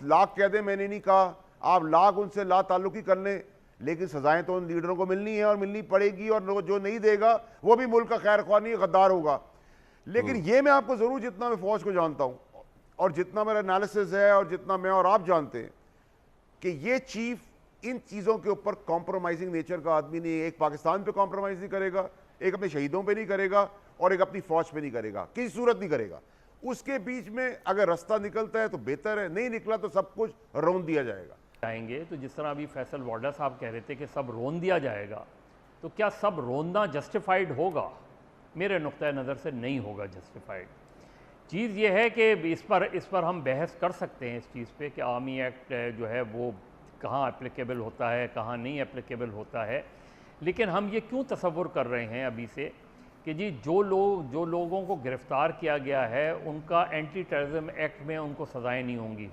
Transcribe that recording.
लाख कह दें मैंने नहीं कहा, आप लाख उनसे ला ताल्लुकी कर लें, लेकिन सजाएं तो उन लीडरों को मिलनी है और मिलनी पड़ेगी, और जो नहीं देगा वो भी मुल्क का खैर ख्वाह नहीं, गद्दार होगा। लेकिन ये मैं आपको जरूर, जितना मैं फौज को जानता हूं और जितना मेरा एनालिसिस है और जितना मैं और आप जानते हैं कि ये चीफ इन चीजों के ऊपर कॉम्प्रोमाइजिंग नेचर का आदमी नहीं है। एक पाकिस्तान पे कॉम्प्रोमाइज नहीं करेगा, एक अपने शहीदों पे नहीं करेगा, और एक अपनी फौज पे नहीं करेगा, किसी सूरत नहीं करेगा। उसके बीच में अगर रास्ता निकलता है तो बेहतर है, नहीं निकला तो सब कुछ रौंद दिया जाएगा। जाएंगे तो जिस तरह अभी फैसल वाडा साहब कह रहे थे कि सब रोन दिया जाएगा, तो क्या सब रोनना जस्टिफाइड होगा? मेरे नुक्ता नज़र से नहीं होगा जस्टिफाइड। चीज़ ये है कि इस पर हम बहस कर सकते हैं इस चीज़ पे कि आर्मी एक्ट जो है वो कहाँ एप्लीकेबल होता है, कहाँ नहीं एप्लीकेबल होता है। लेकिन हम ये क्यों तसव्वुर कर रहे हैं अभी से कि जी जो लोगों को गिरफ़्तार किया गया है उनका एंटी टेररिज्म एक्ट में उनको सज़ाएँ नहीं होंगी।